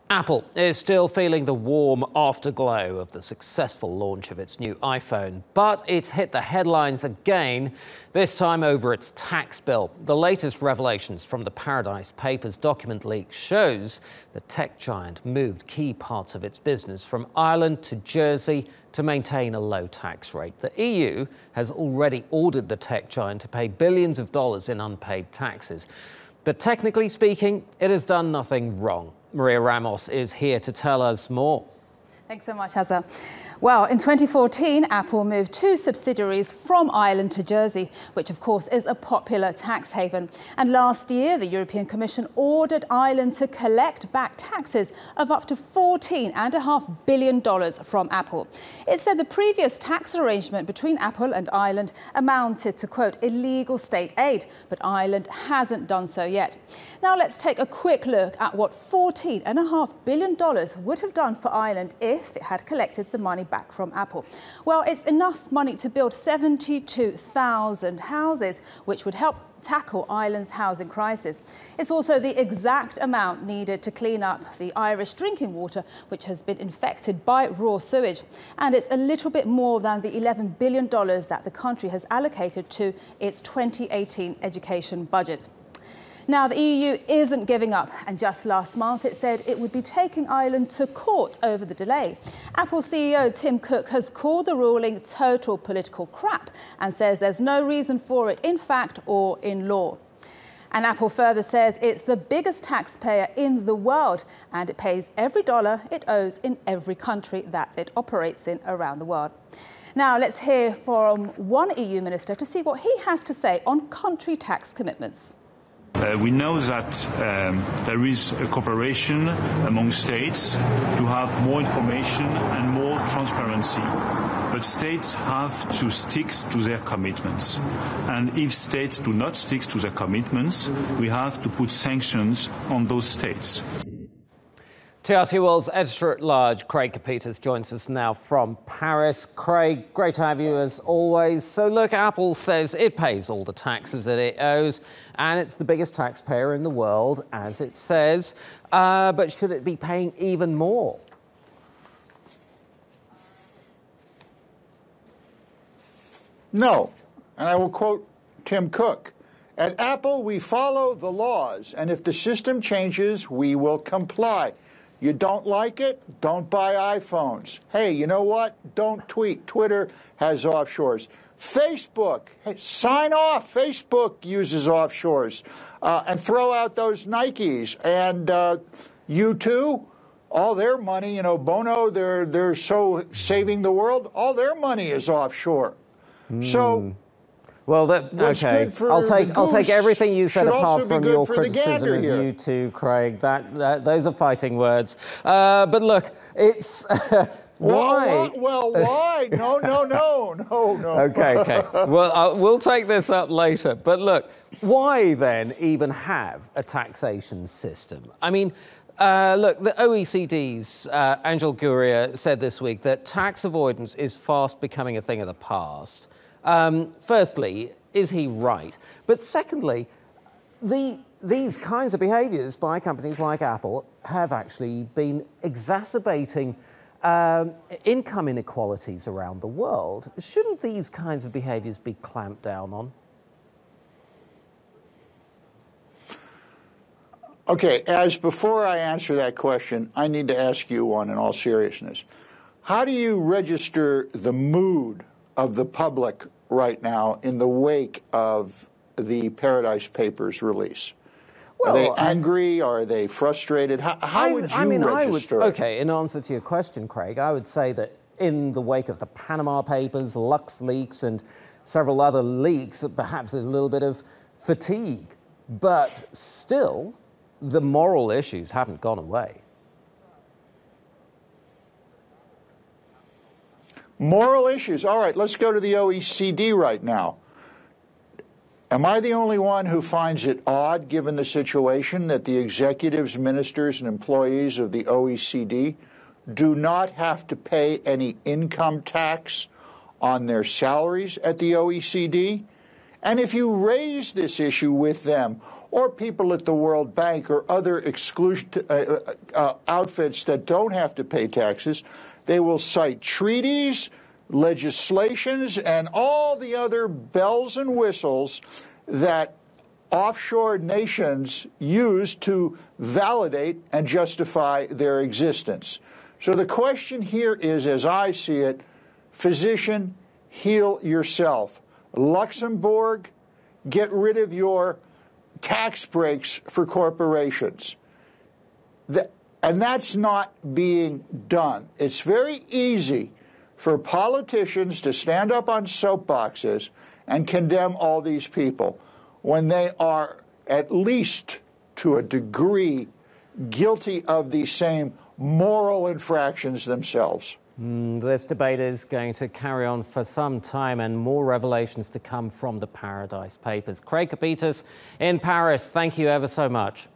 Apple is still feeling the warm afterglow of the successful launch of its new iPhone, but it's hit the headlines again, this time over its tax bill. The latest revelations from the Paradise Papers document leak shows the tech giant moved key parts of its business from Ireland to Jersey to maintain a low tax rate. The EU has already ordered the tech giant to pay billions of dollars in unpaid taxes. But technically speaking, it has done nothing wrong. Maria Ramos is here to tell us more. Thanks so much, Hazza. Well, in 2014, Apple moved 2 subsidiaries from Ireland to Jersey, which of course is a popular tax haven. And last year, the European Commission ordered Ireland to collect back taxes of up to $14.5 billion from Apple. It said the previous tax arrangement between Apple and Ireland amounted to, quote, illegal state aid, but Ireland hasn't done so yet. Now let's take a quick look at what $14.5 billion would have done for Ireland if it had collected the money back from Apple. Well, it's enough money to build 72,000 houses, which would help tackle Ireland's housing crisis. It's also the exact amount needed to clean up the Irish drinking water, which has been infected by raw sewage. And it's a little bit more than the $11 billion that the country has allocated to its 2018 education budget. Now, the EU isn't giving up, and just last month it said it would be taking Ireland to court over the delay. Apple CEO Tim Cook has called the ruling total political crap and says there's no reason for it in fact or in law. And Apple further says it's the biggest taxpayer in the world and it pays every dollar it owes in every country that it operates in around the world. Now, let's hear from one EU minister to see what he has to say on country tax commitments. We know that there is a cooperation among states to have more information and more transparency, but states have to stick to their commitments. And if states do not stick to their commitments, we have to put sanctions on those states. TRT World's editor at large, Craig Copetas, joins us now from Paris. Craig, great to have you as always. So look, Apple says it pays all the taxes that it owes, and it's the biggest taxpayer in the world, as it says. But should it be paying even more? No. And I will quote Tim Cook. At Apple, we follow the laws, and if the system changes, we will comply. You don't like it? Don't buy iPhones. Hey, you know what? Don't tweet. Twitter has offshores. Facebook, hey, sign off. Facebook uses offshores. And throw out those Nikes. And U2, all their money, you know, Bono, they're so saving the world, all their money is offshore. So... Well, okay. I'll take everything you said apart from your criticism of you two, Craig. Those are fighting words. But look, it's why? Well, why? No. Okay. Well, we'll take this up later. But look, why then even have a taxation system? I mean, look, the OECD's Angel Gurria said this week that tax avoidance is fast becoming a thing of the past. Firstly, is he right? But secondly, these kinds of behaviours by companies like Apple have actually been exacerbating income inequalities around the world. Shouldn't these kinds of behaviours be clamped down on? Okay, before I answer that question, I need to ask you one in all seriousness. How do you register the mood of the public right now in the wake of the Paradise Papers release? Well, are they angry? Are they frustrated? How would you register? Okay, in answer to your question, Craig, I would say that in the wake of the Panama Papers, LuxLeaks, and several other leaks, perhaps there's a little bit of fatigue. But still, the moral issues haven't gone away. Moral issues. All right, let's go to the OECD right now. Am I the only one who finds it odd, given the situation, that the executives, ministers, and employees of the OECD do not have to pay any income tax on their salaries at the OECD? And if you raise this issue with them, or people at the World Bank or other outfits that don't have to pay taxes. They will cite treaties, legislations, and all the other bells and whistles that offshore nations use to validate and justify their existence. So the question here is, as I see it, physician, heal yourself. Luxembourg, get rid of your tax breaks for corporations. And that's not being done. It's very easy for politicians to stand up on soapboxes and condemn all these people when they are, at least to a degree, guilty of these same moral infractions themselves. This debate is going to carry on for some time, and more revelations to come from the Paradise Papers. Craig Copetas in Paris, thank you ever so much.